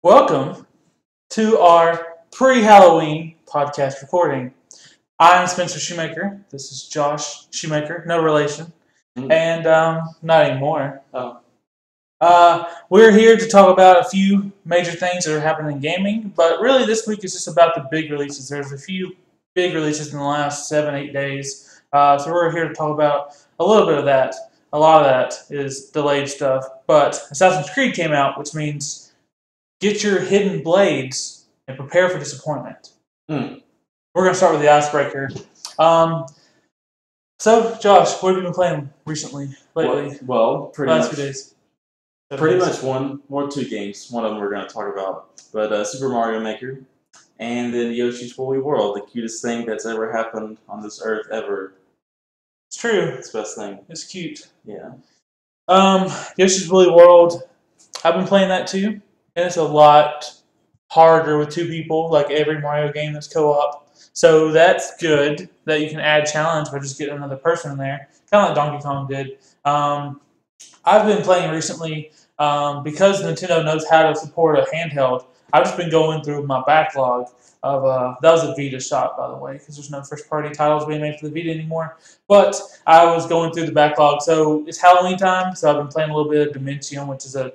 Welcome to our pre-Halloween podcast recording. I'm Spencer Shoemaker. This is Josh Shoemaker, no relation, and not anymore. We're here to talk about a few major things that are happening in gaming, but really this week is just about the big releases. There's a few big releases in the last 7-8 days, so we're here to talk about a little bit of that. A lot of that is delayed stuff, but Assassin's Creed came out, which means get your hidden blades and prepare for disappointment. We're going to start with the icebreaker. So, Josh, what have you been playing recently, lately? Well, pretty last much. Few days. Pretty much one or two games. One of them we're going to talk about. But Super Mario Maker and then Yoshi's Woolly World, the cutest thing that's ever happened on this earth ever. It's true. It's the best thing. It's cute. Yeah. Yoshi's Woolly World, I've been playing that too. And it's a lot harder with two people, like every Mario game that's co-op. So that's good that you can add challenge by just getting another person in there, kind of like Donkey Kong did. I've been playing recently because Nintendo knows how to support a handheld. I've just been going through my backlog of that was a Vita shot, by the way, because there's no first-party titles being made for the Vita anymore. But I was going through the backlog, so it's Halloween time, so I've been playing a little bit of Dimension, which is a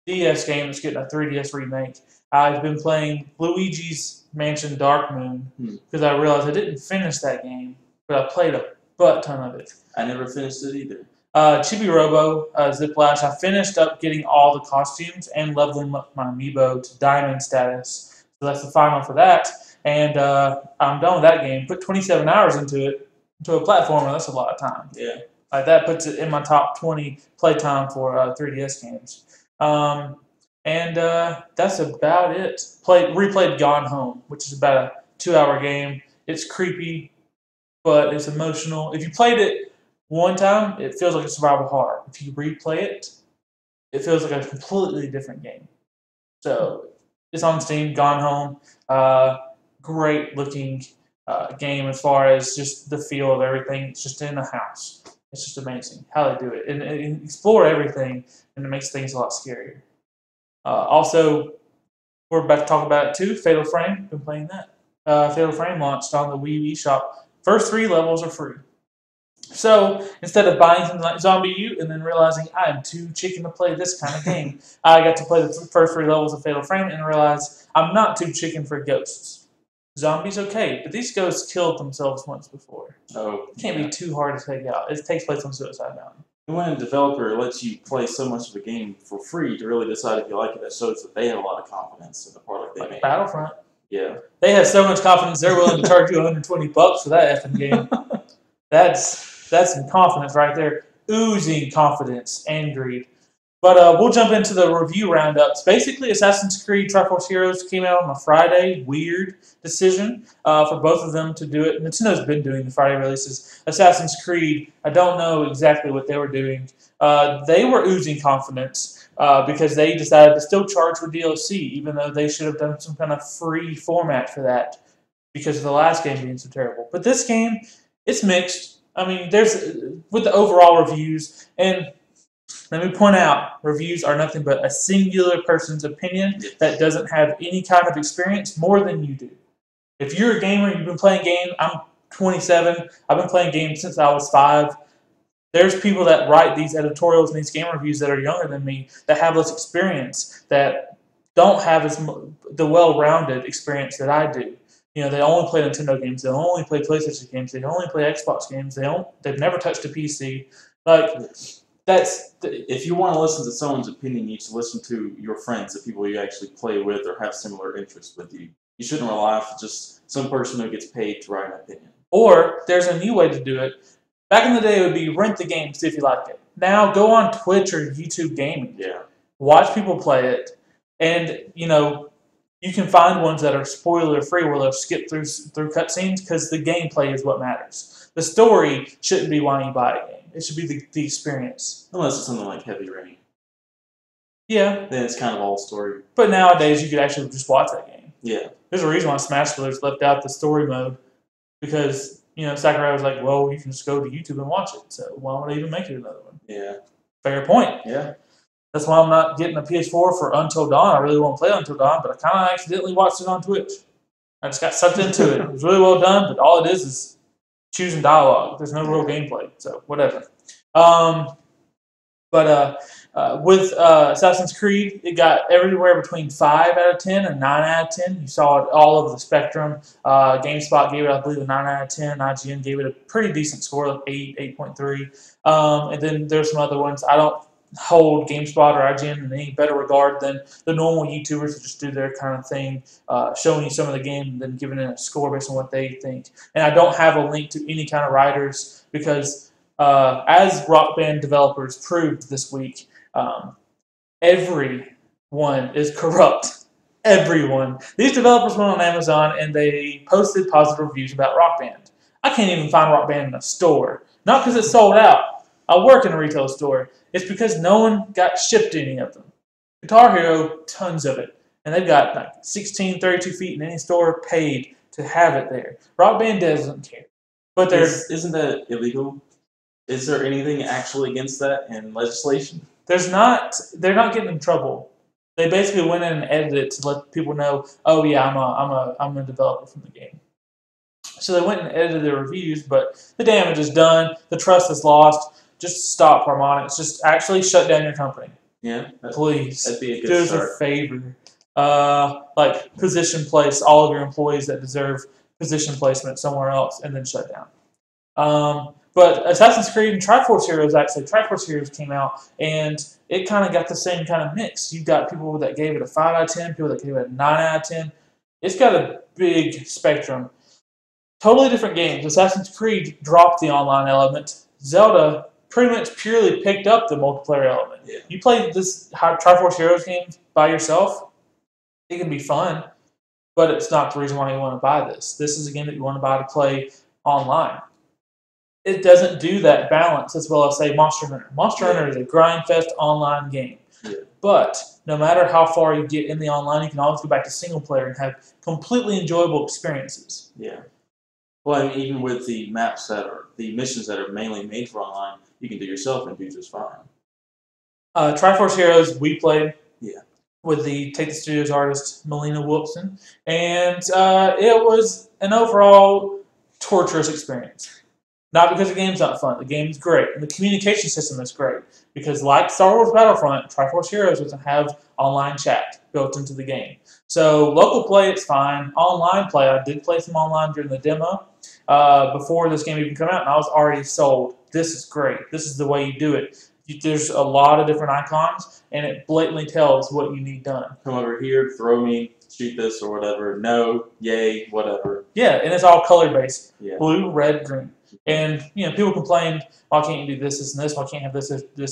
DS game that's getting a 3DS remake. I've been playing Luigi's Mansion Dark Moon because I realized I didn't finish that game, but I played a butt ton of it. I never finished it either. Chibi Robo, Ziplash, I finished up getting all the costumes and leveling up my amiibo to diamond status. So that's the final for that. And I'm done with that game. Put 27 hours into it, into a platformer. That's a lot of time. Yeah. Like that puts it in my top 20 playtime for 3DS games. And that's about it. Replayed Gone Home, which is about a 2-hour game. It's creepy, but it's emotional. If you played it one time, it feels like a survival horror. If you replay it, it feels like a completely different game. So it's on Steam, Gone Home. Great looking game as far as just the feel of everything. It's just in a house. It's just amazing how they do it. And explore everything, and it makes things a lot scarier. Also, we're about to talk about it too. Fatal Frame, been playing that. Fatal Frame launched on the Wii eShop. First 3 levels are free. So, instead of buying something like Zombie U and then realizing I am too chicken to play this kind of game, I got to play the first 3 levels of Fatal Frame and realized I'm not too chicken for ghosts. Zombies, okay, but these ghosts killed themselves once before. Oh, it can't be too hard to take out. It takes place on Suicide Mountain. When a developer lets you play so much of a game for free to really decide if you like it, that shows that they have a lot of confidence in the product they made. Battlefront. Yeah. They have so much confidence they're willing to charge you $120 for that effing game. That's some confidence right there. Oozing confidence and greed. But we'll jump into the review roundups. Basically, Assassin's Creed Triforce Heroes came out on a Friday. Weird decision for both of them to do it. Nintendo's been doing the Friday releases. Assassin's Creed, I don't know exactly what they were doing. They were oozing confidence because they decided to still charge for DLC, even though they should have done some kind of free format for that because of the last game being so terrible. But this game, it's mixed. I mean, there's with the overall reviews, and let me point out, reviews are nothing but a singular person's opinion that doesn't have any kind of experience more than you do. If you're a gamer, you've been playing games, I'm 27, I've been playing games since I was 5. There's people that write these editorials and these game reviews that are younger than me, that have less experience, that don't have the well-rounded experience that I do. You know, they only play Nintendo games, they only play PlayStation games, they only play Xbox games, they've never touched a PC. Like, if you want to listen to someone's opinion, you need to listen to your friends, the people you actually play with or have similar interests with you. You shouldn't rely on just some person who gets paid to write an opinion. Or there's a new way to do it. Back in the day, it would be rent the game, see if you like it. Now, go on Twitch or YouTube Gaming. Yeah. Watch people play it, and you can find ones that are spoiler-free where they'll skip through cutscenes because the gameplay is what matters. The story shouldn't be why you buy a game. It should be the experience. Unless it's something like Heavy Rain. Yeah. Then it's kind of all story. But nowadays, you could actually just watch that game. Yeah. There's a reason why Smash Brothers left out the story mode because, Sakurai was like, well, you can just go to YouTube and watch it. So why would I even make it another one? Yeah. Fair point. Yeah. That's why I'm not getting a PS4 for Until Dawn. I really want to play Until Dawn, but I kind of accidentally watched it on Twitch. I just got sucked into it. It was really well done, but all it is choosing dialogue. There's no real gameplay, so whatever. With Assassin's Creed, it got everywhere between 5 out of 10 and 9 out of 10. You saw it all over the spectrum. GameSpot gave it, I believe, a 9 out of 10. IGN gave it a pretty decent score, like 8, 8.3. And then there's some other ones. I don't hold GameSpot or IGN in any better regard than the normal YouTubers that just do their kind of thing, showing you some of the game and then giving it a score based on what they think. And I don't have a link to any kind of writers because as Rock Band developers proved this week, everyone is corrupt. Everyone. These developers went on Amazon and they posted positive reviews about Rock Band. I can't even find Rock Band in a store. Not because it's sold out. I work in a retail store. It's because no one got shipped any of them. Guitar Hero, tons of it. And they've got like 16, 32 feet in any store paid to have it there. Rock Band doesn't care. But Isn't that illegal? Is there anything actually against that in legislation? They're not getting in trouble. They basically went in and edited it to let people know, oh yeah, I'm a developer from the game. So they went and edited their reviews, but the damage is done, the trust is lost. Just stop, Harmonix. Just actually shut down your company. Yeah. Please. That'd be a good do us start. a favor. Like position place all of your employees that deserve position placement somewhere else and then shut down. But Assassin's Creed and Triforce Heroes, actually, Triforce Heroes came out, and it kind of got the same kind of mix. You've got people that gave it a 5 out of 10, people that gave it a 9 out of 10. It's got a big spectrum. Totally different games. Assassin's Creed dropped the online element. Zelda pretty much purely picked up the multiplayer element. Yeah. You play this Triforce Heroes game by yourself, it can be fun, but it's not the reason why you want to buy this. This is a game that you want to buy to play online. It doesn't do that balance as well as, say, Monster Hunter. Monster Hunter is a grind-fest online game. Yeah. But no matter how far you get in the online, you can always go back to single player and have completely enjoyable experiences. Yeah. Well, I mean, even with the maps the missions that are mainly made for online, you can do yourself and do just fine. Triforce Heroes, we played with the Take the Studios artist, Melina Wilson, and it was an overall torturous experience. Not because the game's not fun. The game's great. And the communication system is great. Because like Star Wars Battlefront, Triforce Heroes doesn't have online chat built into the game. So local play, it's fine. Online play, I did play some online during the demo before this game even came out, and I was already sold. This is great. This is the way you do it. There's a lot of different icons, and it blatantly tells what you need done. Come over here, throw me, shoot this, or whatever. No, yay, whatever. Yeah, and it's all color-based. Yeah. Blue, red, green. And, people complained, why can't you do this, this, and this? Why can't you have this,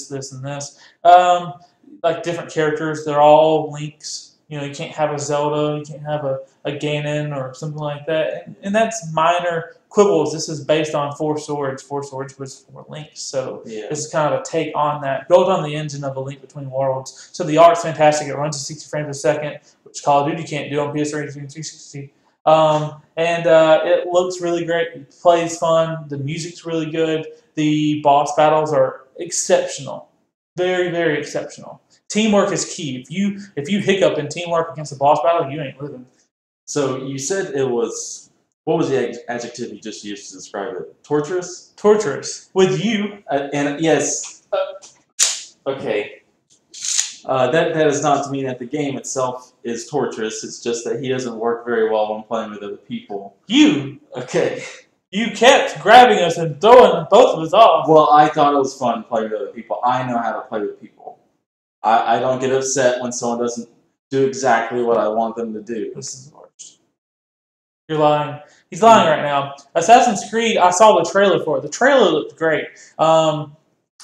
this, and this? Like different characters, they're all links. You can't have a Zelda, you can't have a Ganon or something like that. And that's minor quibbles. This is based on Four Swords. Four Swords was 4 links. So This is kind of a take on that, built on the engine of A Link Between Worlds. So the art's fantastic. It runs at 60 frames a second, which Call of Duty can't do on PS3 and 360. It looks really great. It plays fun. The music's really good. The boss battles are exceptional. Very, very exceptional. Teamwork is key. If you hiccup in teamwork against a boss battle, you ain't living. So you said it was, what was the adjective you just used to describe it? Torturous? Torturous. With you. And yes. Okay. That is not to mean that the game itself is torturous. It's just that he doesn't work very well when playing with other people. Okay. You kept grabbing us and throwing both of us off. Well, I thought it was fun playing with other people. I know how to play with people. I don't get upset when someone doesn't do exactly what I want them to do. This is the worst. You're lying. He's lying right now. Assassin's Creed, I saw the trailer for it. The trailer looked great. And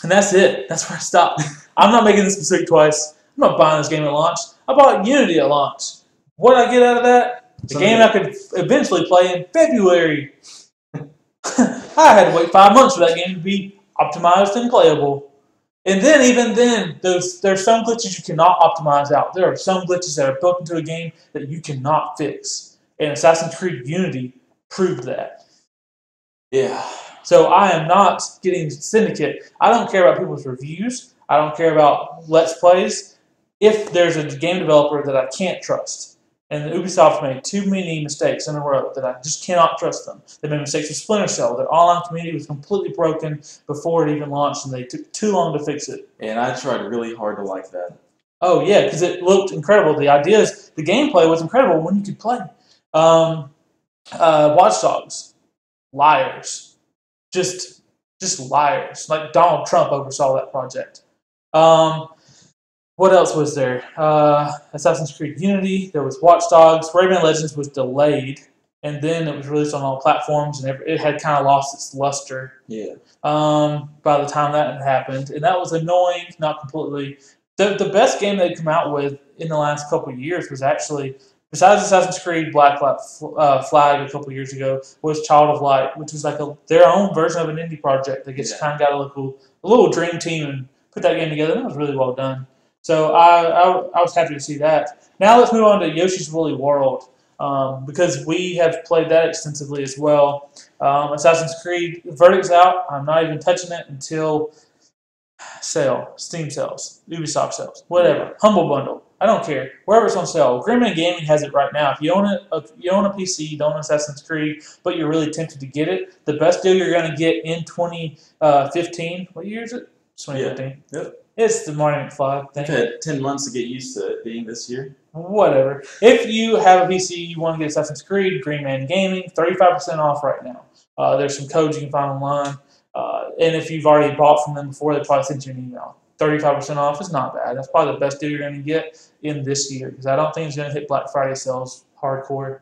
that's it. That's where I stopped. I'm not making this mistake twice. I'm not buying this game at launch. I bought Unity at launch. What did I get out of that? The game I could eventually play in February. I had to wait 5 months for that game to be optimized and playable. And then, even then, there's some glitches you cannot optimize out. There are some glitches that are built into a game that you cannot fix. And Assassin's Creed Unity proved that. Yeah. So I am not getting Syndicate. I don't care about people's reviews. I don't care about Let's Plays. If there's a game developer that I can't trust, and Ubisoft made too many mistakes in a row that I just cannot trust them. They made mistakes with Splinter Cell. Their online community was completely broken before it even launched, and they took too long to fix it. And I tried really hard to like that. Oh, yeah, because it looked incredible. The ideas, the gameplay was incredible when you could play. Watch Dogs, liars. Just liars. Like Donald Trump oversaw that project. What else was there? Assassin's Creed Unity. There was Watch Dogs. Rayman Legends was delayed, and then it was released on all platforms, and it had kind of lost its luster. Yeah. By the time that had happened, and that was annoying. Not completely. The best game they'd come out with in the last couple of years was actually, besides Assassin's Creed Black Flag a couple of years ago, was Child of Light, which was like their own version of an indie project that just kind of got a little dream team and put that game together, and it was really well done. So I was happy to see that. Now let's move on to Yoshi's Woolly World, because we have played that extensively as well. Assassin's Creed, the verdict's out. I'm not even touching it until Steam sales, Ubisoft sales, whatever. Humble Bundle. I don't care. Wherever it's on sale. Greenman Gaming has it right now. If you own a PC, you don't own Assassin's Creed, but you're really tempted to get it, the best deal you're going to get in 2015. What year is it? 2015. Yeah. Yep. It's the Marty McFly thing. I've had 10 months to get used to it being this year. Whatever. If you have a PC, you want to get Assassin's Creed, Greenman Gaming, 35% off right now. There's some codes you can find online. And if you've already bought from them before, they probably sent you an email. 35% off is not bad. That's probably the best deal you're going to get in this year, because I don't think it's going to hit Black Friday sales hardcore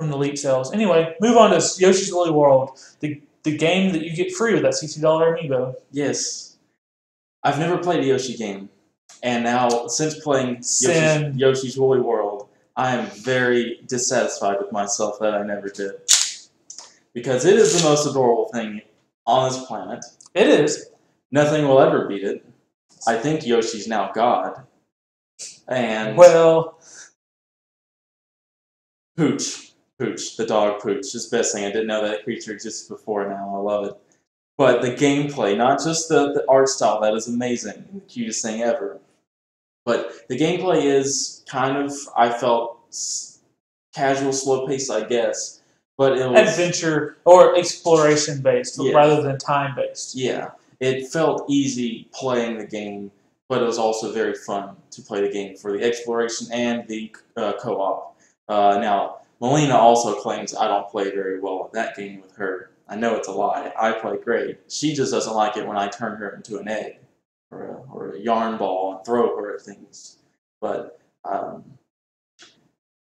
from the leap sales. Anyway, move on to Yoshi's Woolly World, the game that you get free with that $60 amiibo. Yes. I've never played a Yoshi game, and now since playing Yoshi's Woolly World, I am very dissatisfied with myself that I never did. Because it is the most adorable thing on this planet. It is. Nothing will ever beat it. I think Yoshi's now God. And well, Pooch, the dog Pooch, is the best thing. I didn't know that creature existed before. Now I love it. But the gameplay, not just the art style, that is amazing, the cutest thing ever. But the gameplay is kind of, I felt, casual, slow-paced, I guess. But it was adventure or exploration-based rather than time-based. Yeah. It felt easy playing the game, but it was also very fun to play the game for the exploration and the co-op. Now, Melina also claims I don't play very well at that game with her. I know it's a lie. I play great. She just doesn't like it when I turn her into an egg or a yarn ball and throw her at things. But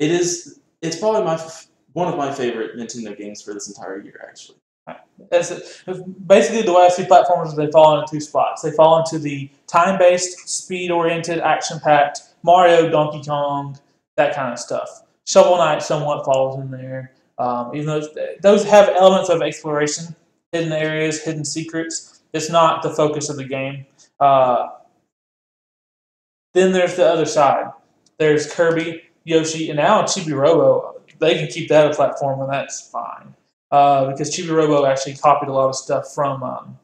it's probably one of my favorite Nintendo games for this entire year, actually. Basically, the way I see platformers, they fall into two spots. They fall into the time-based, speed-oriented, action-packed, Mario, Donkey Kong, that kind of stuff. Shovel Knight somewhat falls in there. Even though those have elements of exploration, hidden areas, hidden secrets, it's not the focus of the game. Then there's the other side. There's Kirby, Yoshi, and now Chibi Robo. They can keep that a platform, and that's fine. Because Chibi Robo actually copied a lot of stuff from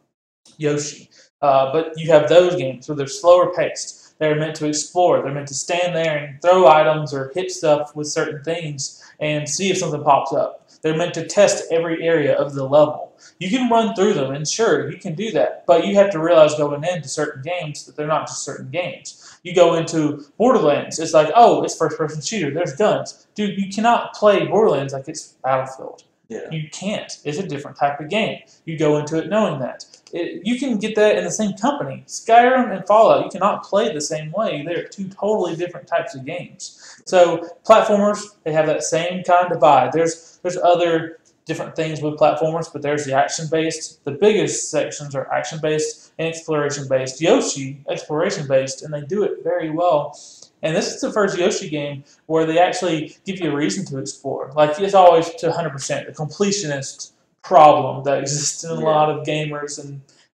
Yoshi. But you have those games where they're slower paced. They're meant to explore. They're meant to stand there and throw items or hit stuff with certain things and see if something pops up. They're meant to test every area of the level. You can run through them, and sure, you can do that. But you have to realize going into certain games that they're not just certain games. You go into Borderlands, it's like, oh, it's first-person shooter. There's guns. Dude, you cannot play Borderlands like it's Battlefield. Yeah. You can't. It's a different type of game. You go into it knowing that. You can get that in the same company. Skyrim and Fallout, you cannot play the same way. They're two totally different types of games. So platformers, they have that same kind of divide. There's other different things with platformers, but there's the action-based. The biggest sections are action-based and exploration-based. Yoshi, exploration-based, and they do it very well. And this is the first Yoshi game where they actually give you a reason to explore. Like, it's always to 100%, the completionist problem that exists in a lot of gamers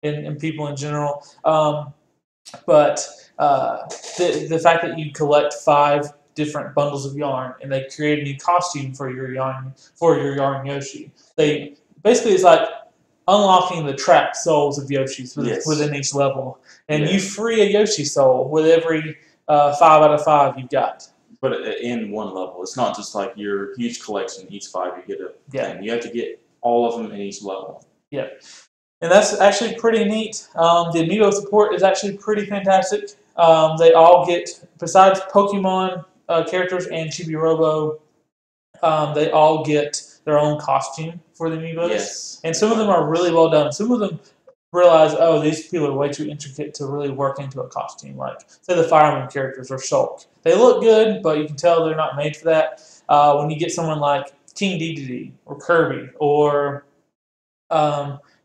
and people in general. But the fact that you collect 5 different bundles of yarn and they create a new costume for your yarn Yoshi. Basically, it's like unlocking the trapped souls of Yoshis within each level. And you free a Yoshi soul with every 5 out of 5 you've got. But in one level. It's not just like your huge collection, each 5 you get a thing. You have to get all of them in each level. Yeah. And that's actually pretty neat. The amiibo support is actually pretty fantastic. They all get, besides Pokemon characters and Chibi Robo, they all get their own costume for the amiibos. Yes. And some of them are really well done. Some of them realize, oh, these people are way too intricate to really work into a costume. Like, say the Fire Emblem characters or Shulk. They look good, but you can tell they're not made for that. When you get someone like King Dedede or Kirby or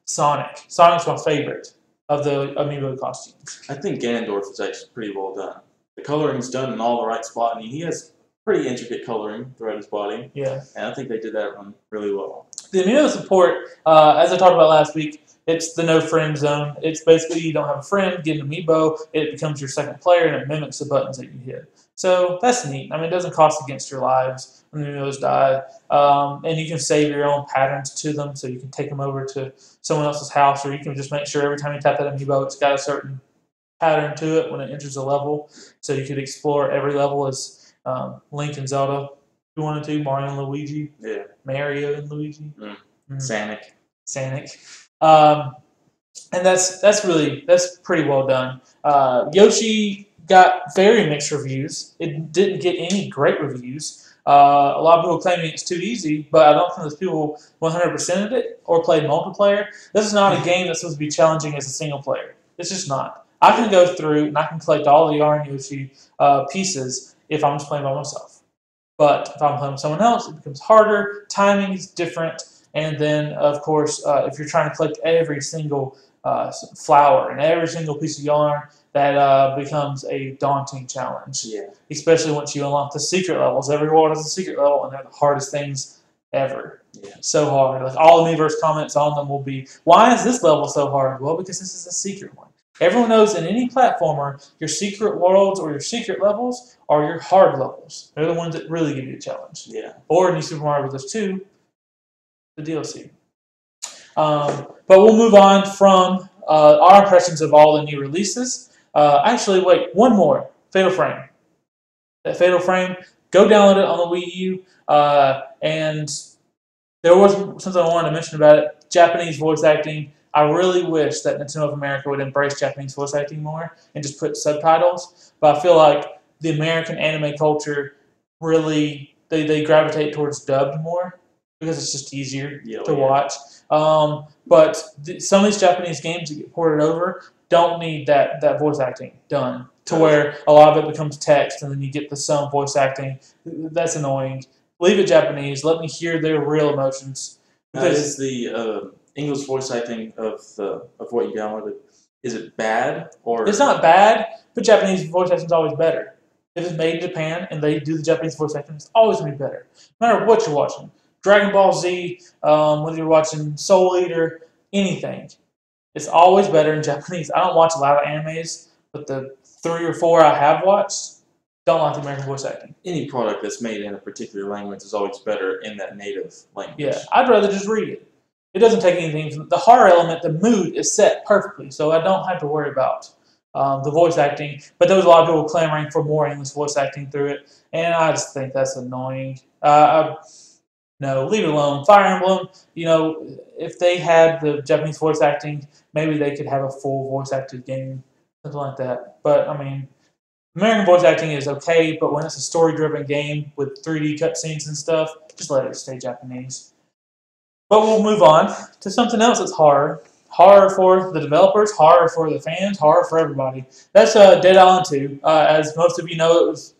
Sonic. Sonic's my favorite of the amiibo costumes. I think Ganondorf is actually pretty well done. The coloring's done in all the right spot, and he has pretty intricate coloring throughout his body. Yeah. And I think they did that one really well. The amiibo support, as I talked about last week, it's the no friend zone. It's basically you don't have a friend, get an amiibo, it becomes your second player, and it mimics the buttons that you hit. So that's neat. I mean, it doesn't cost against your lives when the amiibos die. And you can save your own patterns to them, so you can take them over to someone else's house, or you can just make sure every time you tap that amiibo, it's got a certain pattern to it when it enters a level. So you could explore every level as Link and Zelda. If you wanted to, Mario and Luigi. Yeah. Mario and Luigi. Sonic. And that's pretty well done. Yoshi got very mixed reviews. It didn't get any great reviews. A lot of people claiming it's too easy, but I don't think those people 100%ed it or played multiplayer. This is not a game that's supposed to be challenging as a single player. It's just not. I can go through and I can collect all the yarn Yoshi pieces if I'm just playing by myself. But if I'm playing with someone else, it becomes harder. Timing is different. And then, of course, if you're trying to collect every single flower and every single piece of yarn, that becomes a daunting challenge. Yeah. Especially once you unlock the secret levels. Every world has a secret level, and they're the hardest things ever. Yeah. So hard. Like all the Miiverse comments on them will be, why is this level so hard? Well, because this is a secret one. Everyone knows in any platformer, your secret worlds or your secret levels are your hard levels. They're the ones that really give you a challenge. Yeah. Or in New Super Mario Bros. 2, the DLC. But we'll move on from our impressions of all the new releases. Actually, wait, one more. Fatal Frame. That Fatal Frame, go download it on the Wii U. And there was something I wanted to mention about it. Japanese voice acting. I really wish that Nintendo of America would embrace Japanese voice acting more and just put subtitles. But I feel like the American anime culture really, they gravitate towards dubbed more because it's just easier to watch. But some of these Japanese games that get ported over don't need that voice acting done to where a lot of it becomes text and then you get the some voice acting. That's annoying. Leave it Japanese. Let me hear their real emotions. Because is the English voice acting of what you downloaded, is it bad or? It's not bad, but Japanese voice acting is always better. If it's made in Japan and they do the Japanese voice acting, it's always going to be better. No matter what you're watching. Dragon Ball Z, whether you're watching Soul Eater, anything. It's always better in Japanese. I don't watch a lot of animes, but the 3 or 4 I have watched don't like the American voice acting. Any product that's made in a particular language is always better in that native language. Yeah, I'd rather just read it. It doesn't take anything from the horror element. The mood is set perfectly, so I don't have to worry about the voice acting. But there was a lot of people clamoring for more English voice acting through it, and I just think that's annoying. No, leave it alone. Fire Emblem, if they had the Japanese voice acting, maybe they could have a full voice acted game, something like that. But, I mean, American voice acting is okay, but when it's a story-driven game with 3D cutscenes and stuff, just let it stay Japanese. But we'll move on to something else that's horror. Horror for the developers, horror for the fans, horror for everybody. That's Dead Island 2. As most of you know, it was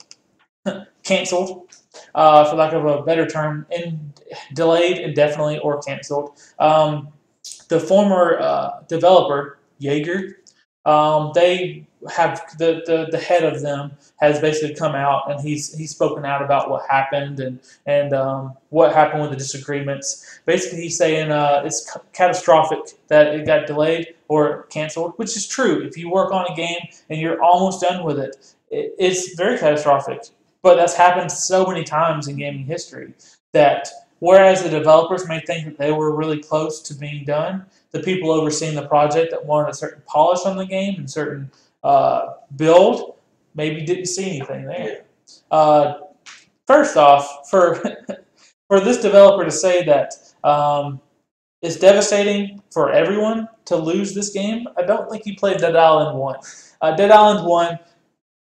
canceled. For lack of a better term, delayed indefinitely or canceled. The former developer, Jaeger, they have the head of them has basically come out and he's spoken out about what happened and what happened with the disagreements. Basically, he's saying it's catastrophic that it got delayed or canceled, which is true. If you work on a game and you're almost done with it, it's very catastrophic. But that's happened so many times in gaming history that whereas the developers may think that they were really close to being done, the people overseeing the project that wanted a certain polish on the game and certain build maybe didn't see anything there. First off, for for this developer to say that it's devastating for everyone to lose this game, I don't think he played Dead Island 1. Dead Island 1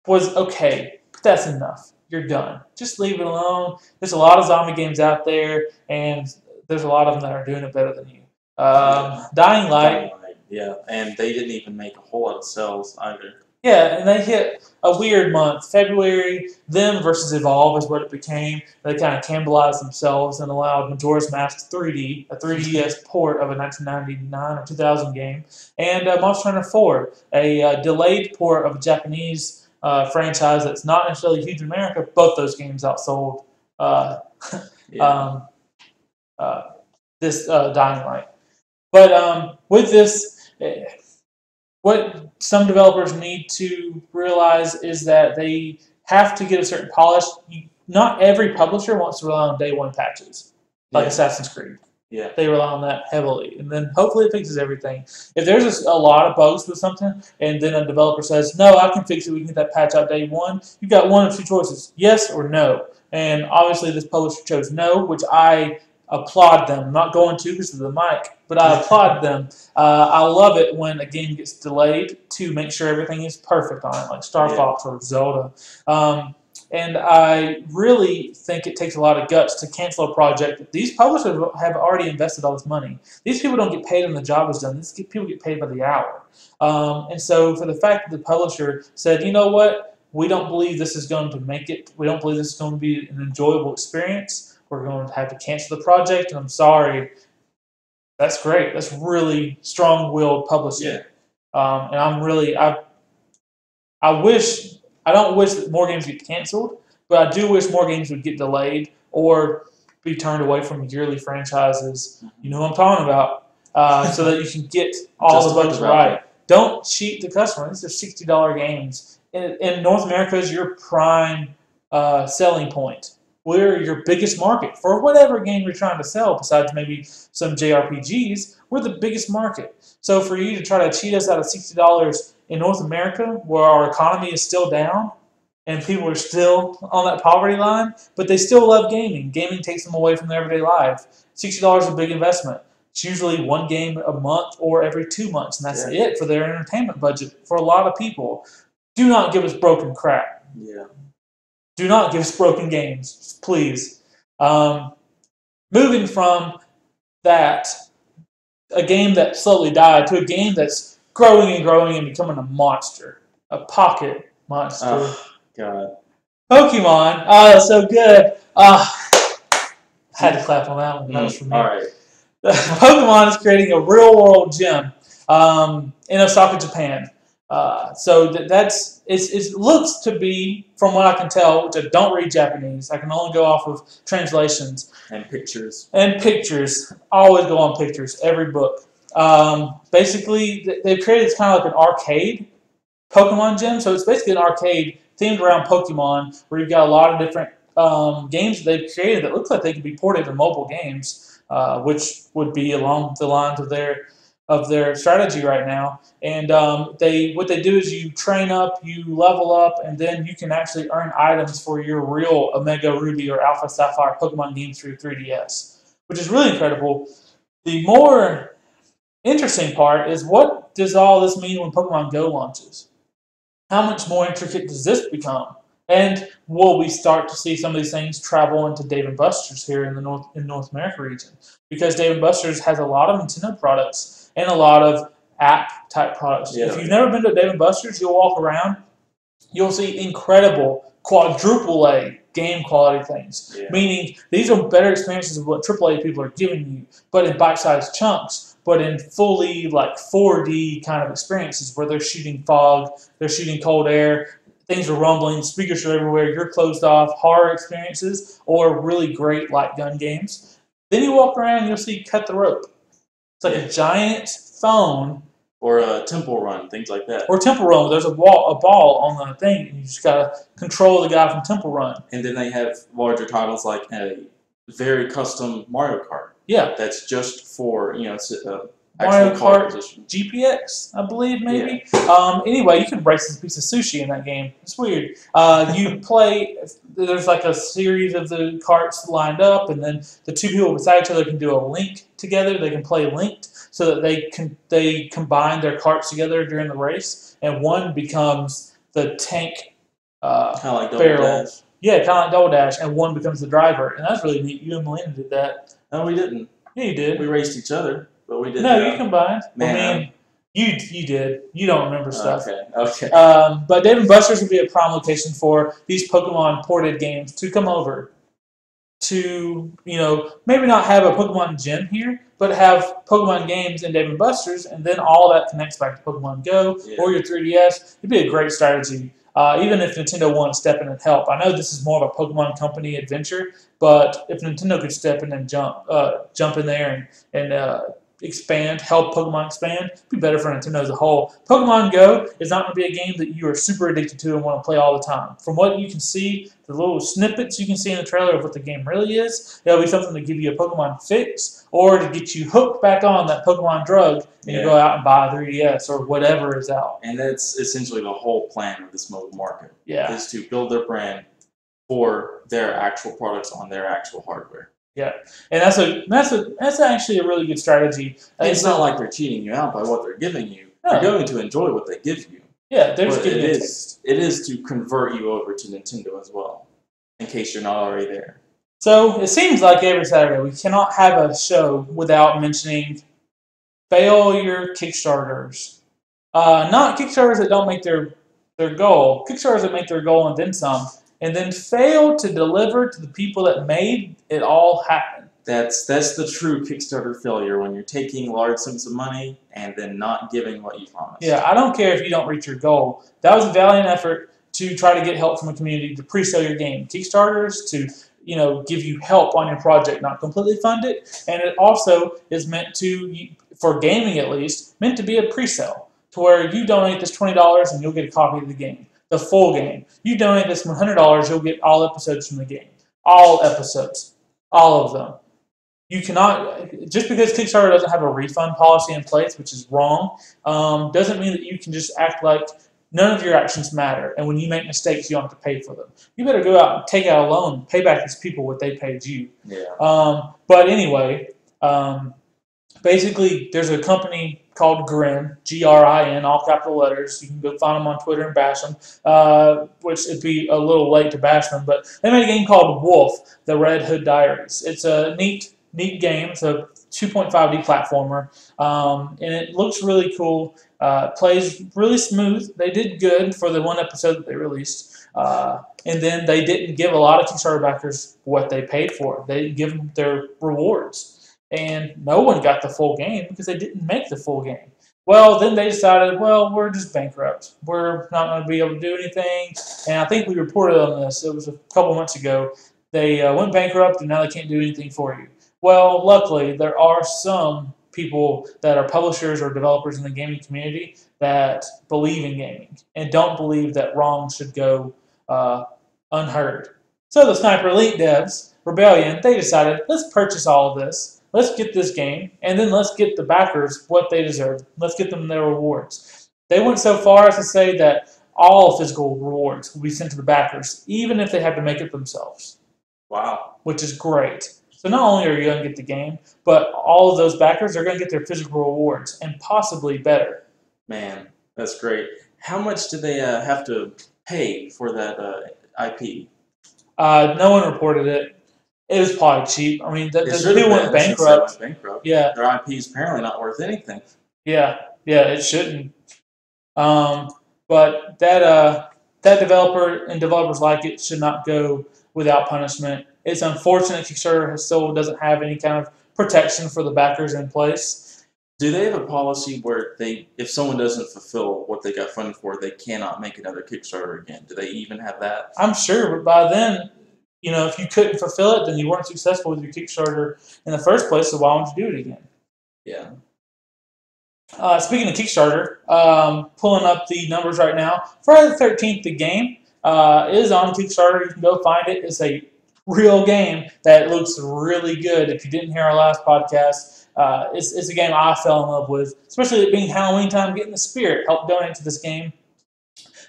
was okay, but that's enough. You're done. Just leave it alone. There's a lot of zombie games out there, and there's a lot of them that are doing it better than you. Dying Light. Yeah, and they didn't even make a whole lot of sales either. Yeah, and they hit a weird month. February, them versus Evolve is what it became. They kind of cannibalized themselves and allowed Majora's Mask 3D, a 3DS port of a 1999 or 2000 game, and Monster Hunter 4, a delayed port of a Japanese franchise that's not necessarily huge in America. Both those games outsold this Dying Light. But with this, what some developers need to realize is that they have to get a certain polish. Not every publisher wants to rely on day one patches, like Assassin's Creed. Yeah. They rely on that heavily. And then hopefully it fixes everything. If there's a lot of bugs with something, and then a developer says, no, I can fix it, we can get that patch out day one, you've got one of two choices, yes or no. And obviously this publisher chose no, which I applaud them. I'm not going to because of the mic, but I applaud them. I love it when a game gets delayed to make sure everything is perfect on it, like Star Fox or Zelda. And I really think it takes a lot of guts to cancel a project. These publishers have already invested all this money. These people don't get paid when the job is done. These people get paid by the hour. And so for the fact that the publisher said, you know what, we don't believe this is going to make it. We don't believe this is going to be an enjoyable experience. We're going to have to cancel the project, and I'm sorry. That's great. That's really strong-willed publishing. Yeah. And I'm really, I don't wish that more games get canceled, but I do wish more games would get delayed or be turned away from yearly franchises. You know what I'm talking about, so that you can get all the bugs right. Don't cheat the customer. These are $60 games. In North America is your prime selling point. We're your biggest market for whatever game you're trying to sell, besides maybe some JRPGs. We're the biggest market. So for you to try to cheat us out of $60 in North America, where our economy is still down and people are still on that poverty line, but they still love gaming. Gaming takes them away from their everyday life. $60 is a big investment. It's usually one game a month or every 2 months, and that's it for their entertainment budget for a lot of people. Do not give us broken crap. Yeah. Do not give us broken games, please. Moving from that, a game that slowly died, to a game that's growing and growing and becoming a monster. A pocket monster. Oh, God. Pokemon. Oh, that's so good. Had to clap on that one. That was for me. All right. Pokemon is creating a real-world gym in Osaka, Japan. So it looks to be, from what I can tell, which I don't read Japanese, I can only go off of translations. And pictures. Always go on pictures, every book. Basically, they've created this kind of like an arcade Pokemon gym. So it's basically an arcade themed around Pokemon, where you've got a lot of different games that they've created that look like they could be ported to mobile games, which would be along the lines of their strategy right now. And what they do is you train up, you level up, and then you can actually earn items for your real Omega Ruby or Alpha Sapphire Pokemon games through 3DS, which is really incredible. The more interesting part is, what does all this mean when Pokemon Go launches? How much more intricate does this become? And will we start to see some of these things travel into Dave & Buster's here in the North America region? Because Dave & Buster's has a lot of Nintendo products and a lot of app-type products. Yeah. If you've never been to Dave & Buster's, you'll walk around, you'll see incredible quadruple A game quality things. Yeah. Meaning, these are better experiences of what AAA people are giving you, but in bite-sized chunks, but in fully like 4D kind of experiences where they're shooting fog, they're shooting cold air, things are rumbling, speakers are everywhere, you're closed off, horror experiences, or really great light gun games. Then you walk around and you'll see Cut the Rope. It's like a giant phone. Or a Temple Run, things like that. Or Temple Run, there's a ball on the thing, and you just got to control the guy from Temple Run. And then they have larger titles like a very custom Mario Kart. Yeah. That's just for, it's Mario Actual car Kart position. GPX, I believe, maybe. Anyway, you can race this piece of sushi in that game. It's weird. You play. There's like a series of the carts lined up, and then the two people beside each other can do a link together. They can play linked, so that they combine their carts together during the race, and one becomes the tank Kind of like Double barrel. Dash. Yeah, kind of like Double Dash, and one becomes the driver, and that's really neat. You and Melina did that. No, we didn't. Yeah, you did. We raced each other, but we didn't. No, you combined. Man, I mean, you did. You don't remember stuff. Okay. But Dave and Buster's would be a prime location for these Pokemon ported games to come over to, maybe not have a Pokemon gym here, but have Pokemon games in Dave and Buster's, and then all that connects back to Pokemon Go or your 3DS. It'd be a great strategy. Even if Nintendo wanted to step in and help. I know this is more of a Pokemon Company adventure, but if Nintendo could step in and jump in there and expand, help Pokemon expand, it'd be better for Nintendo as a whole. Pokemon Go is not going to be a game that you are super addicted to and want to play all the time. From what you can see, the little snippets you can see in the trailer of what the game really is, it'll be something to give you a Pokemon fix or to get you hooked back on that Pokemon drug and you go out and buy a 3DS or whatever is out. And that's essentially the whole plan of this mobile market. Yeah. Is to build their brand for their actual products on their actual hardware. Yeah, and that's actually a really good strategy. It's not like they're cheating you out by what they're giving you. No. You're going to enjoy what they give you. Yeah, they're just giving you a taste. It is to convert you over to Nintendo as well, in case you're not already there. So it seems like every Saturday we cannot have a show without mentioning failure Kickstarters. Not Kickstarters that don't make their goal. Kickstarters that make their goal and then some, and then fail to deliver to the people that made it all happen. That's the true Kickstarter failure, when you're taking large sums of money and then not giving what you promised. Yeah, I don't care if you don't reach your goal. That was a valiant effort to try to get help from a community to pre-sale your game. Kickstarters to give you help on your project, not completely fund it. And it also is meant to, for gaming at least, meant to be a pre-sale, to where you donate this $20 and you'll get a copy of the game. The full game. You donate this $100, you'll get all episodes from the game. All episodes. All of them. You cannot, just because Kickstarter doesn't have a refund policy in place, which is wrong, doesn't mean that you can just act like none of your actions matter. And when you make mistakes, you don't have to pay for them. You better go out and take out a loan, pay back these people what they paid you. Yeah. But anyway, basically, there's a company called Grin, Grin, all capital letters. You can go find them on Twitter and bash them, which it'd be a little late to bash them. But they made a game called Wolf, the Red Hood Diaries. It's a neat game. It's a 2.5D platformer, and it looks really cool. Plays really smooth. They did good for the one episode that they released. And then they didn't give a lot of Kickstarter backers what they paid for. They didn't give them their rewards. And no one got the full game because they didn't make the full game. Well, then they decided, we're just bankrupt. We're not going to be able to do anything. And I think we reported on this. It was a couple months ago. They went bankrupt, and now they can't do anything for you. Well, luckily, there are some people that are publishers or developers in the gaming community that believe in gaming and don't believe that wrong should go unheard. So the Sniper Elite devs, Rebellion, they decided, let's purchase all of this. Let's get this game, and then let's get the backers what they deserve. Let's get them their rewards. They went so far as to say that all physical rewards will be sent to the backers, even if they have to make it themselves. Wow. Which is great. So not only are you going to get the game, but all of those backers are going to get their physical rewards, and possibly better. Man, that's great. How much did they have to pay for that IP? No one reported it. It was probably cheap. I mean, the people went bankrupt. Yeah. Their IP is apparently not worth anything. Yeah, it shouldn't. But that developer and developers like it should not go without punishment. It's unfortunate Kickstarter still doesn't have any kind of protection for the backers in place. Do they have a policy where if someone doesn't fulfill what they got funded for, they cannot make another Kickstarter again? Do they even have that? I'm sure, but by then, if you couldn't fulfill it, then you weren't successful with your Kickstarter in the first place, so why won't you do it again? Yeah. Speaking of Kickstarter, pulling up the numbers right now, Friday the 13th, the game is on Kickstarter. You can go find it. It's a real game that looks really good. If you didn't hear our last podcast, It's a game I fell in love with, especially it being Halloween time. Getting the spirit, help donate to this game.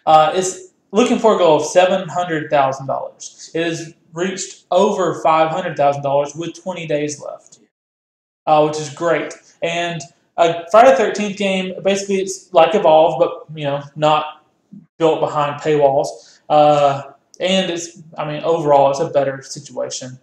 It's looking for a goal of $700,000. It has reached over $500,000 with 20 days left, which is great. And a Friday the 13th game, basically it's like Evolve, but not built behind paywalls. And overall, it's a better situation.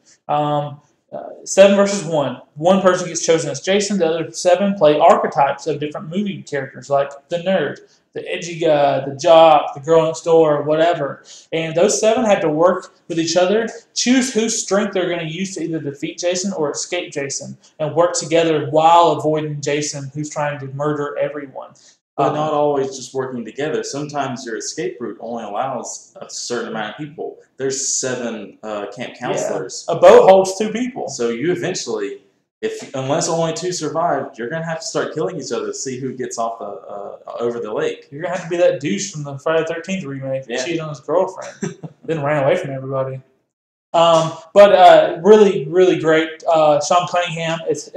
7 versus 1. One person gets chosen as Jason. The other 7 play archetypes of different movie characters, like the nerd, the edgy guy, the jock, the girl next door, whatever. And those 7 have to work with each other, choose whose strength they're going to use to either defeat Jason or escape Jason, and work together while avoiding Jason, who's trying to murder everyone. But not always just working together. Sometimes your escape route only allows a certain amount of people. There's 7 camp counselors. Yeah. A boat holds 2 people. So you eventually, unless only 2 survive, you're going to have to start killing each other to see who gets off over the lake. You're going to have to be that douche from the Friday the 13th remake that cheated on his girlfriend, then ran away from everybody. But really, really great. Sean Cunningham is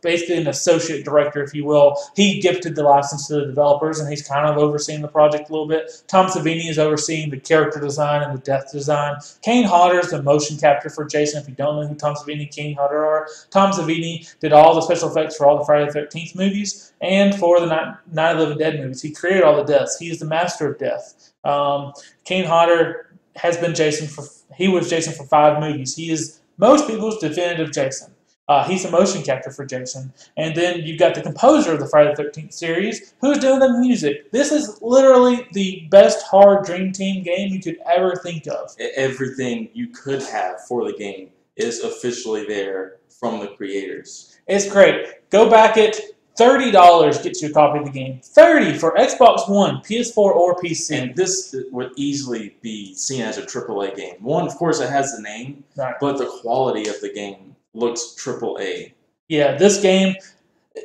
basically an associate director, if you will. He gifted the license to the developers, and he's kind of overseeing the project a little bit. Tom Savini is overseeing the character design and the death design. Kane Hodder is the motion capture for Jason. If you don't know who Tom Savini and Kane Hodder are, Tom Savini did all the special effects for all the Friday the 13th movies and for the Night of the Living Dead movies. He created all the deaths. He is the master of death. Kane Hodder has been Jason he was Jason for 5 movies. He is most people's definitive Jason. He's a motion capture for Jason. And then you've got the composer of the Friday the 13th series who's doing the music. This is literally the best hard Dream Team game you could ever think of. Everything you could have for the game is officially there from the creators. It's great. Go back it. $30 gets you a copy of the game. $30 for Xbox One, PS4, or PC. And this would easily be seen as a AAA game. One, of course, it has the name, but the quality of the game looks AAA. Yeah, this game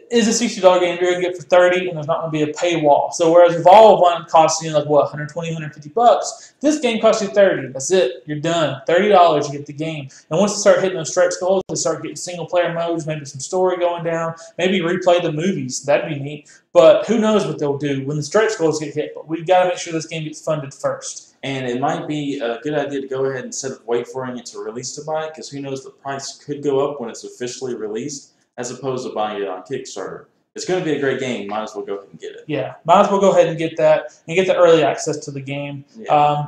is a $60 game you're going to get for $30, and there's not going to be a paywall. So whereas Evolve one costs you $120, $150, this game costs you $30. That's it. You're done. $30, you get the game. And once you start hitting those stretch goals, they start getting single-player modes, maybe some story going down, maybe replay the movies. That'd be neat. But who knows what they'll do when the stretch goals get hit. But we've got to make sure this game gets funded first. And it might be a good idea to go ahead instead of wait for it to release to buy it, because who knows, the price could go up when it's officially released, as opposed to buying it on Kickstarter. It's going to be a great game. Might as well go ahead and get it. Yeah, might as well go ahead and get that and get the early access to the game. Yeah.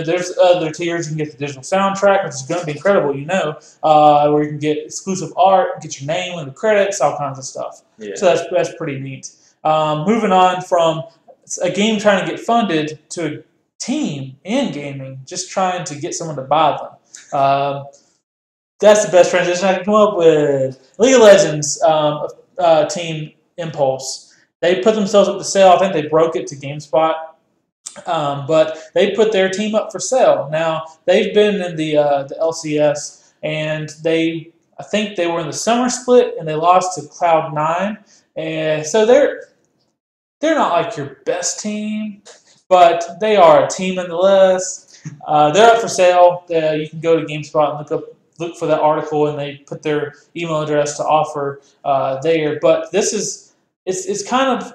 There's other tiers. You can get the digital soundtrack, which is going to be incredible. Where you can get exclusive art, get your name in the credits, all kinds of stuff. Yeah. So that's pretty neat. Moving on from a game trying to get funded to a team in gaming just trying to get someone to buy them. That's the best transition I can come up with. League of Legends team Impulse. They put themselves up for sale. I think they broke it to GameSpot. But they put their team up for sale. Now, they've been in the LCS, and I think they were in the summer split, and they lost to Cloud9. And so they're not like your best team, but they are a team nonetheless. They're up for sale. You can go to GameSpot and look for that article, and they put their email address to offer there. But it's kind of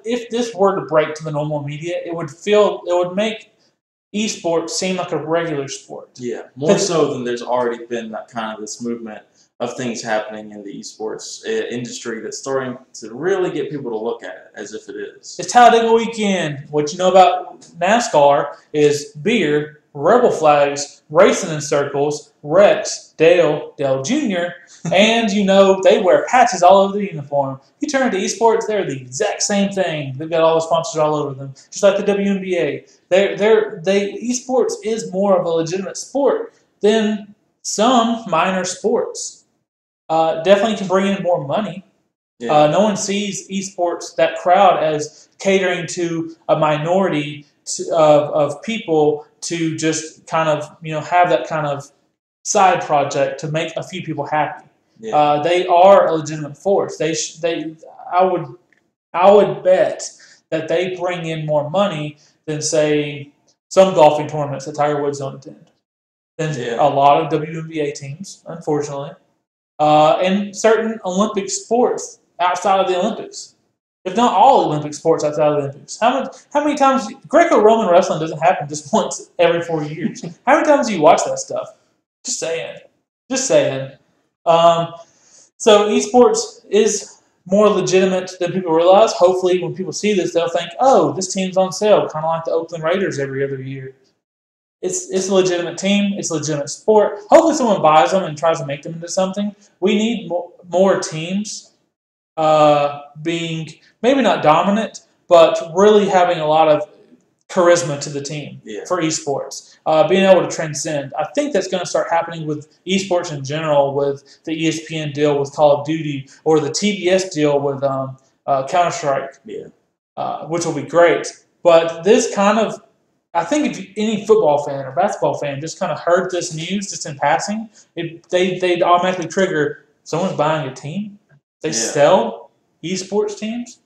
if this were to break to the normal media, it would make esports seem like a regular sport. Yeah, more so than there's already been that kind of this movement of things happening in the esports industry that's starting to really get people to look at it as if it is. It's Talladega weekend. What you know about NASCAR is beer, rebel flags, racing in circles, Rex, Dale Jr., and they wear patches all over the uniform. You turn to esports, they're the exact same thing. They've got all the sponsors all over them, just like the WNBA. Esports is more of a legitimate sport than some minor sports. Definitely can bring in more money. Yeah. No one sees esports, that crowd, as catering to a minority of people to just kind of have that kind of side project to make a few people happy. Yeah. They are a legitimate force. I would bet that they bring in more money than, say, some golfing tournaments that Tiger Woods don't attend. Than a lot of WNBA teams, unfortunately. and certain Olympic sports outside of the Olympics. If not all Olympic sports outside of the Olympics. How many times Greco-Roman wrestling doesn't happen just once every 4 years? How many times do you watch that stuff? Just saying. Just saying. So esports is more legitimate than people realize. Hopefully, when people see this, they'll think, "Oh, this team's on sale," kind of like the Oakland Raiders every other year. It's a legitimate team. It's a legitimate sport. Hopefully, someone buys them and tries to make them into something. We need more teams being maybe not dominant, but really having a lot of charisma to the team for esports. Being able to transcend. I think that's going to start happening with esports in general, with the ESPN deal with Call of Duty or the TBS deal with Counter-Strike, which will be great. But this kind of, I think if any football fan or basketball fan just kind of heard this news just in passing, they'd automatically trigger, someone's buying a team? They sell esports teams?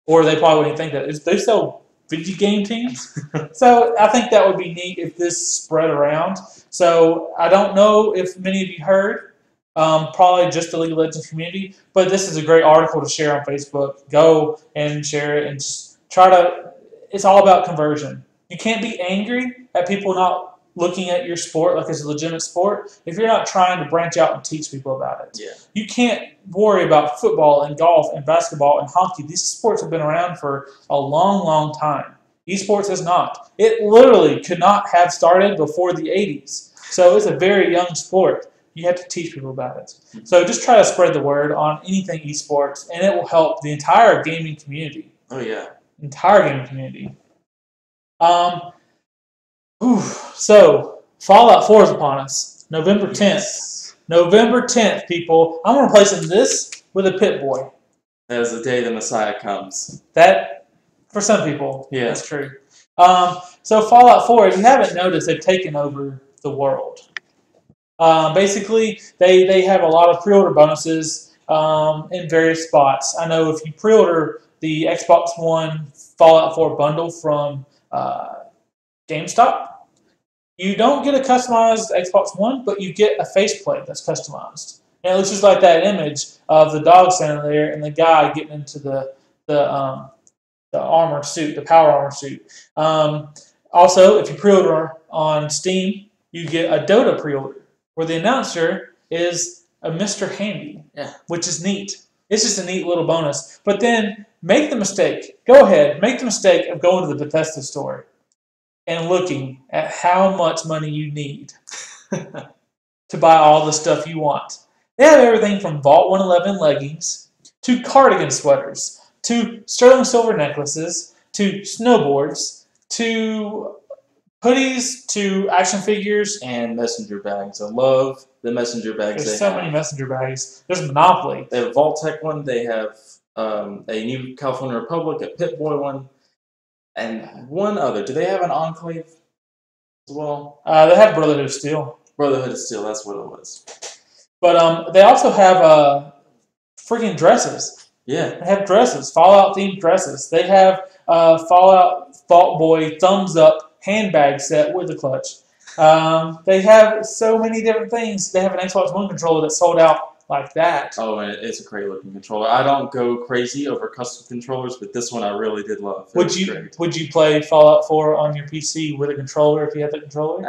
Or they probably wouldn't think that. They sell video game teams? So I think that would be neat if this spread around. So I don't know if many of you heard, probably just the League of Legends community, but this is a great article to share on Facebook. Go and share it and just try to, it's all about conversion. You can't be angry at people not looking at your sport like it's a legitimate sport if you're not trying to branch out and teach people about it. You can't worry about football and golf and basketball and hockey. These sports have been around for a long, long time. Esports has not. It literally could not have started before the 80s. So it's a very young sport. You have to teach people about it. So just try to spread the word on anything esports, and it will help the entire gaming community. Oh, yeah. Entire gaming community. So, Fallout 4 is upon us. November 10th. Yes. November 10th, people. I'm replacing this with a Pip-Boy. That is the day the Messiah comes. That, for some people, that's true. So, Fallout 4, if you haven't noticed, they've taken over the world. Basically, they have a lot of pre-order bonuses in various spots. I know if you pre-order the Xbox One Fallout 4 bundle from GameStop, you don't get a customized Xbox One, but you get a faceplate that's customized. And it looks just like that image of the dog standing there and the guy getting into the armor suit, the power armor suit. Also, if you pre-order on Steam, you get a Dota pre-order where the announcer is a Mr. Handy, which is neat. It's just a neat little bonus. But then make the mistake. Go ahead, make the mistake of going to the Bethesda store and looking at how much money you need to buy all the stuff you want. They have everything from Vault 111 leggings to cardigan sweaters to sterling silver necklaces to snowboards to hoodies to action figures. And messenger bags. I love the messenger bags. There's so many messenger bags. There's Monopoly. They have a Vault-Tec one. They have a new California Republic, a Pip-Boy one. And one other. Do they have an Enclave as well? They have Brotherhood of Steel. Brotherhood of Steel, that's what it was. But they also have freaking dresses. Yeah. They have dresses, Fallout-themed dresses. They have Fallout Vault Boy thumbs up handbag set with a clutch. They have so many different things. They have an Xbox One controller that sold out like that. Oh, and it's a great looking controller. I don't go crazy over custom controllers, but this one I really did love. Would you play Fallout 4 on your PC with a controller if you had the controller?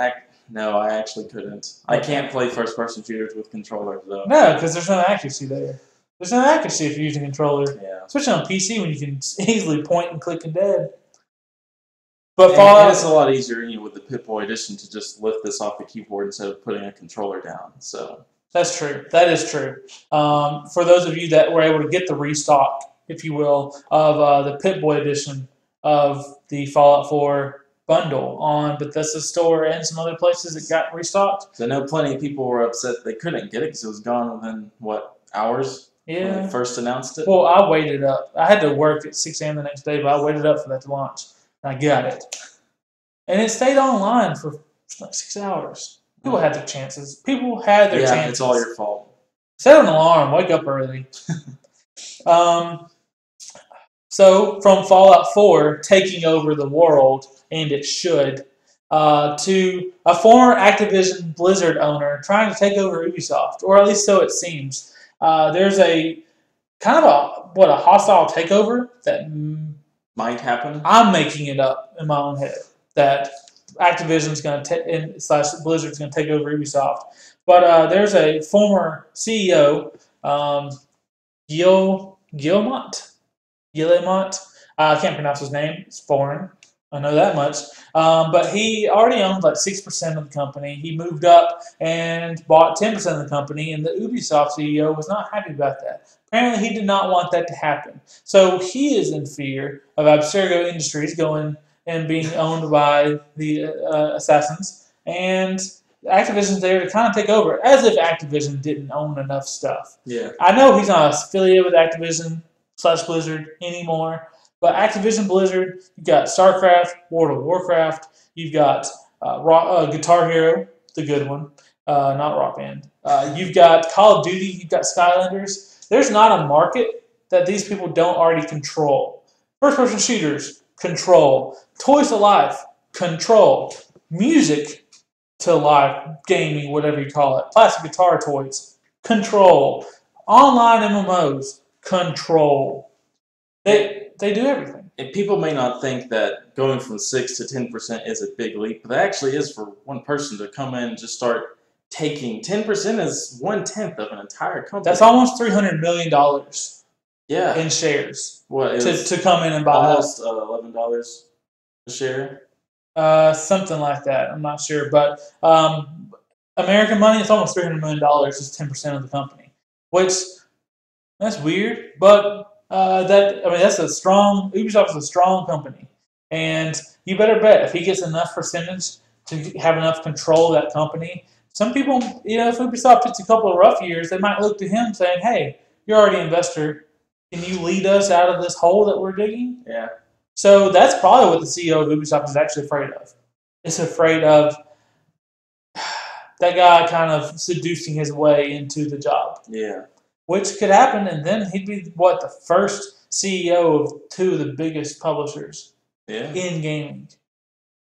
No, I actually couldn't. I can't play first person shooters with controllers though. No, because there's no accuracy there. There's no accuracy if you're using a controller. Yeah. Especially on PC when you can easily point and click and dead. But Fallout, it's a lot easier, with the Pip-Boy edition to just lift this off the keyboard instead of putting a controller down. So. That's true. That is true. For those of you that were able to get the restock, if you will, of the Pip-Boy edition of the Fallout 4 bundle on Bethesda store and some other places that got restocked. So I know plenty of people were upset they couldn't get it because it was gone within, hours? Yeah. When they first announced it? Well, I waited up. I had to work at 6 a.m. the next day, but I waited up for that to launch. And I got it. And it stayed online for like 6 hours. People had their chances. People had their chances. Yeah, it's all your fault. Set an alarm. Wake up early. So, from Fallout 4 taking over the world, and it should, to a former Activision Blizzard owner trying to take over Ubisoft, or at least so it seems. There's a kind of a hostile takeover that might happen. I'm making it up in my own head that Activision's going to slash Blizzard's going to take over Ubisoft. But there's a former CEO, Guillemot. I can't pronounce his name. It's foreign. I know that much. But he already owned like 6% of the company. He moved up and bought 10% of the company, and the Ubisoft CEO was not happy about that. Apparently, he did not want that to happen. So he is in fear of Abstergo Industries going and being owned by the assassins, and Activision's there to kind of take over, as if Activision didn't own enough stuff. Yeah. I know he's not affiliated with Activision / Blizzard anymore, but Activision Blizzard, you've got StarCraft, World of Warcraft, you've got Guitar Hero, the good one, not Rock Band. You've got Call of Duty, you've got Skylanders. There's not a market that these people don't already control. First-person shooters, control. Toys to life, control. Music to life, gaming, whatever you call it. Plastic guitar toys, control. Online MMOs, control. They do everything. And people may not think that going from 6 to 10% is a big leap, but that actually is for one person to come in and just start taking 10% is 1/10 of an entire company. That's almost $300 million. Yeah. In shares. What to come in and buy almost $11 a share. Something like that. I'm not sure, but American money, it's almost $300 million. Is 10% of the company, which that's weird, but that's a strong. Ubisoft is a strong company, and you better bet if he gets enough percentage to have enough control of that company. Some people, if Ubisoft hits a couple of rough years, they might look to him saying, "Hey, you're already an investor. Can you lead us out of this hole that we're digging?" Yeah. So that's probably what the CEO of Ubisoft is actually afraid of. It's afraid of that guy kind of seducing his way into the job. Yeah. Which could happen, and then he'd be, the first CEO of two of the biggest publishers in gaming.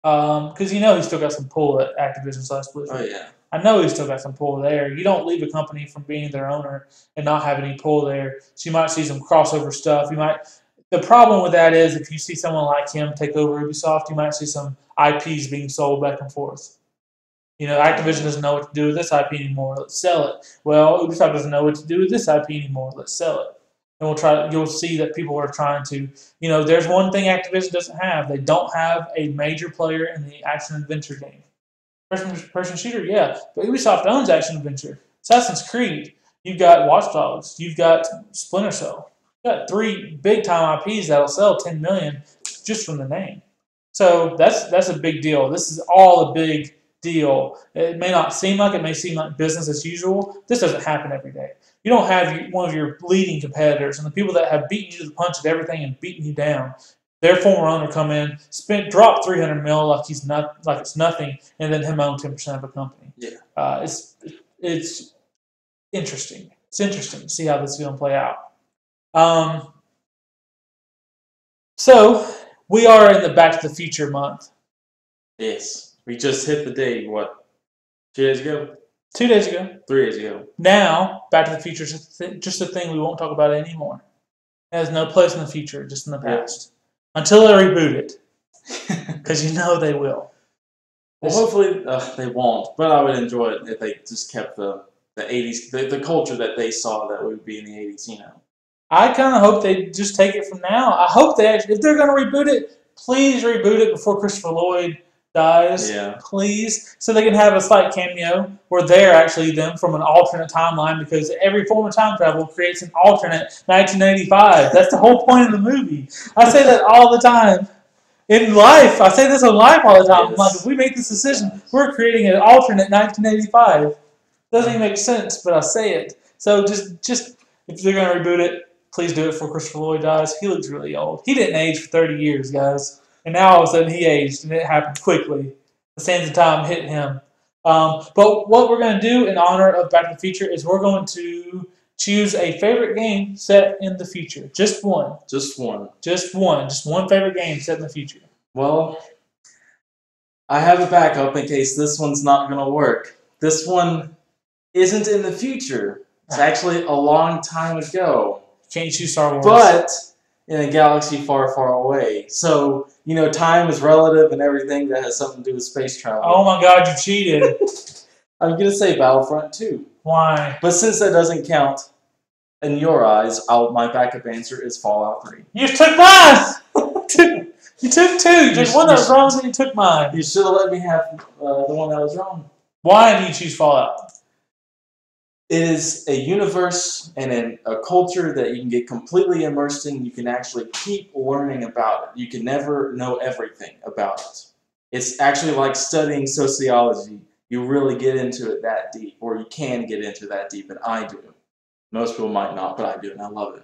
Because he's still got some pull at Activision / Blizzard. Oh, yeah. I know he's still got some pull there. You don't leave a company from being their owner and not have any pull there. So you might see some crossover stuff. The problem with that is if you see someone like him take over Ubisoft, you might see some IPs being sold back and forth. Activision doesn't know what to do with this IP anymore. Let's sell it. Well, Ubisoft doesn't know what to do with this IP anymore. Let's sell it. And you'll see that people are trying to, there's one thing Activision doesn't have. They don't have a major player in the action adventure game. First-person shooter, yeah. But Ubisoft owns action adventure. Assassin's Creed. You've got Watch Dogs. You've got Splinter Cell. You've got 3 big-time IPs that'll sell $10 million just from the name. So that's a big deal. This is all a big deal. It may not seem like it. May seem like business as usual. This doesn't happen every day. You don't have one of your leading competitors and the people that have beaten you to the punch at everything and beaten you down. Their former owner come in, drop $300 million like it's nothing, and then him own 10% of a company. Yeah, it's interesting. It's interesting to see how this is going to play out. So we are in the Back to the Future month. Yes, we just hit the day. What? 2 days ago? 2 days ago. 3 days ago. Now, Back to the Future is just a thing we won't talk about anymore. It has no place in the future, just in the past. Until they reboot it. Because they will. Well, hopefully they won't, but I would enjoy it if they just kept the 80s, the culture that they saw that would be in the 80s, I kind of hope they just take it from now. I hope if they're going to reboot it, please reboot it before Christopher Lloyd dies. Yeah. Please. So they can have a slight cameo where they're actually them from an alternate timeline, because every form of time travel creates an alternate 1985. That's the whole point of the movie. I say that all the time. In life, I say this in life all the time. Yes. Like, if we make this decision, we're creating an alternate 1985. Doesn't even make sense, but I say it. So just if they're going to reboot it, please do it before Christopher Lloyd dies. He looks really old. He didn't age for 30 years, guys. And now all of a sudden he aged, and it happened quickly. The sands of time hit him. But what we're going to do in honor of Back to the Future is we're going to choose a favorite game set in the future. Just one. Just one. Just one. Just one favorite game set in the future. Well, I have a backup in case this one's not going to work. This one isn't in the future. It's actually a long time ago. Can't choose Star Wars. But in a galaxy far, far away. So, time is relative and everything that has something to do with space travel. Oh my god, you cheated. I'm going to say Battlefront 2. Why? But since that doesn't count in your eyes, my backup answer is Fallout 3. You took mine! You took two. You took one that was wrong, and you took mine. You should have let me have the one that was wrong. Why do you choose Fallout? It is a universe and a culture that you can get completely immersed in. You can actually keep learning about it. You can never know everything about it. It's actually like studying sociology. You really get into it that deep, or you can get into that deep, and I do. Most people might not, but I do, and I love it.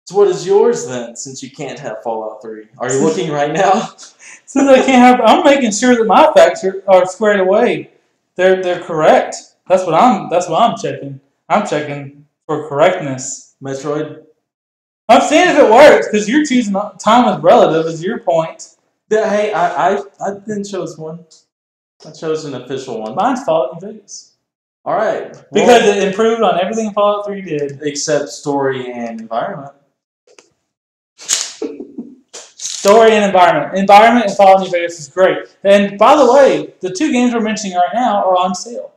So what is yours then, since you can't have Fallout 3? Are you looking right now? Since I can't have, I'm making sure that my facts are squared away. They're correct. That's what I'm checking. I'm checking for correctness. Metroid? I'm seeing if it works, because you're choosing time is relative, is your point. Hey, I didn't choose one. I chose an official one. Mine's Fallout New Vegas. Alright. Because it improved on everything Fallout 3 did. Except story and environment. Story and environment. Environment in Fallout New Vegas is great. And by the way, the two games we're mentioning right now are on sale.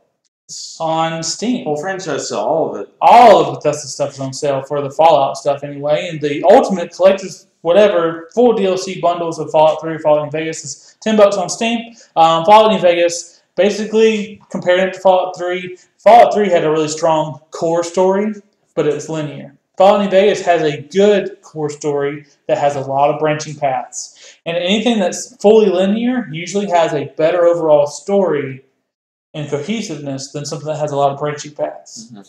On Steam. Well, franchise sell all of it. All of Bethesda stuff is on sale for the Fallout stuff anyway. And the Ultimate Collector's whatever full DLC bundles of Fallout 3 or Fallout New Vegas is $10 on Steam. Fallout New Vegas, basically comparing it to Fallout 3, Fallout 3 had a really strong core story, but it was linear. Fallout New Vegas has a good core story that has a lot of branching paths. And anything that's fully linear usually has a better overall story and cohesiveness than something that has a lot of branching paths. Mm-hmm.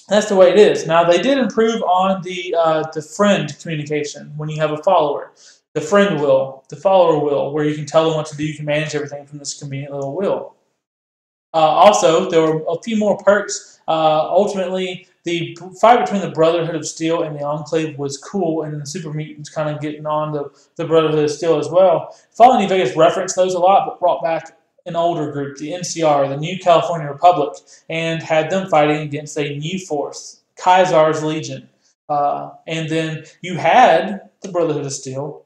That's the way it is. Now, they did improve on the friend communication when you have a follower. The friend wheel, the follower wheel, where you can tell them what to do. You can manage everything from this convenient little wheel. Also, there were a few more perks. Ultimately, the fight between the Brotherhood of Steel and the Enclave was cool, and the Super Mutants kind of getting on the Brotherhood of Steel as well. Fallout New Vegas referenced those a lot, but brought back an older group, the NCR, the New California Republic, and had them fighting against a new force, Kaisar's Legion. And then you had the Brotherhood of Steel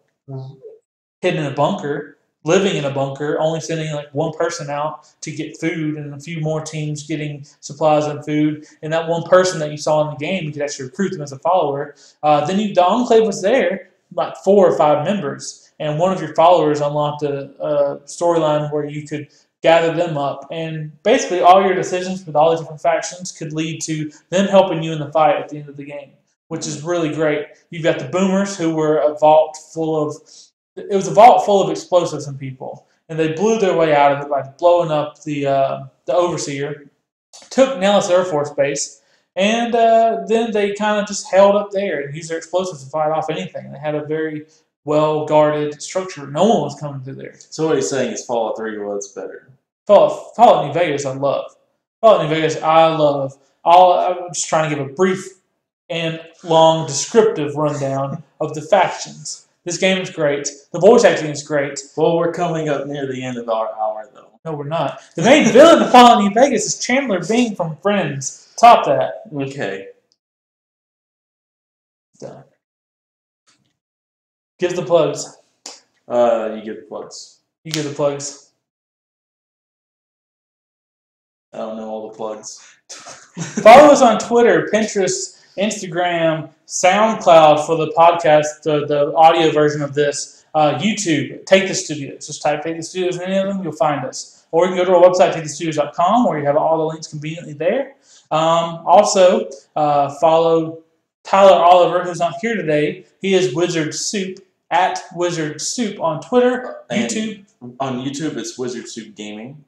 hidden in a bunker, living in a bunker, only sending like one person out to get food, and a few more teams getting supplies and food. And that one person that you saw in the game, you could actually recruit them as a follower. Then the Enclave was there, like 4 or 5 members. And one of your followers unlocked a storyline where you could gather them up. And basically all your decisions with all the different factions could lead to them helping you in the fight at the end of the game, which is really great. You've got the Boomers, who were a vault full of explosives and people. And they blew their way out of it by blowing up the Overseer, took Nellis Air Force Base, and then they kind of just held up there and used their explosives to fight off anything. They had a very well-guarded structure. No one was coming through there. So what he's saying is Fallout 3 was better. Fallout New Vegas, I love. Fallout New Vegas, I love. I'm just trying to give a brief and long descriptive rundown of the factions. This game is great. The voice acting is great. Well, we're coming up near the end of our hour, though. No, we're not. The main villain of Fallout New Vegas is Chandler Bing from Friends. Top that. Okay. Done. Give the plugs. You give the plugs. You give the plugs. I don't know all the plugs. Follow us on Twitter, Pinterest, Instagram, SoundCloud for the podcast, the audio version of this. YouTube, Take the Studios. Just type Take the Studios in any of them, you'll find us. Or you can go to our website, takethestudios.com, where you have all the links conveniently there. Also, follow Tyler Oliver, who's not here today. He is Wizard Soup, at Wizard Soup on Twitter, YouTube. And on YouTube, it's Wizard Soup Gaming.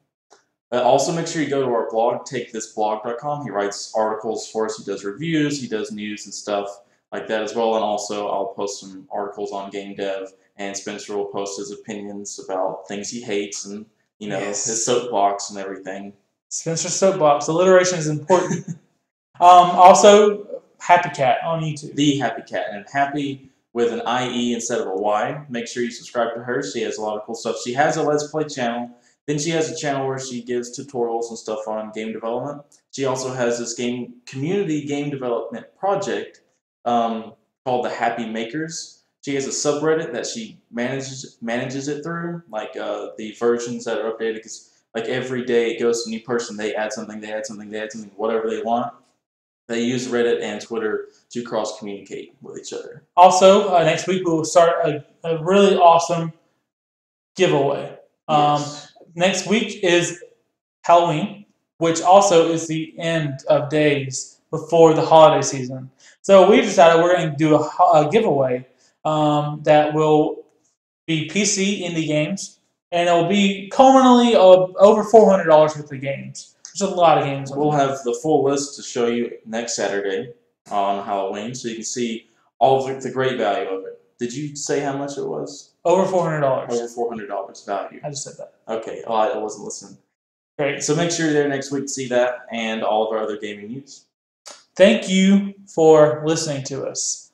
Also, make sure you go to our blog, takethisblog.com. He writes articles for us. He does reviews. He does news and stuff like that as well. And also, I'll post some articles on game dev, and Spencer will post his opinions about things he hates and, his soapbox and everything. Spencer's soapbox. Alliteration is important. Also, Happy Cat on YouTube. The Happy Cat. And Happy with an IE instead of a Y. Make sure you subscribe to her. She has a lot of cool stuff. She has a Let's Play channel. Then she has a channel where she gives tutorials and stuff on game development. She also has this community game development project called the Happy Makers. She has a subreddit that she manages it through, like the versions that are updated. Because like every day it goes to a new person, they add something, whatever they want. They use Reddit and Twitter to cross-communicate with each other. Also, next week we will start a really awesome giveaway. Yes. Next week is Halloween, which also is the end of days before the holiday season. So we decided we're going to do a giveaway that will be PC indie games, and it will be commonly over $400 worth of games. There's a lot of games. We'll have the full list to show you next Saturday on Halloween, so you can see all of the great value of it. Did you say how much it was? Over $400. Over $400 value. I just said that. Okay, I wasn't listening. Great. So make sure you're there next week to see that and all of our other gaming news. Thank you for listening to us.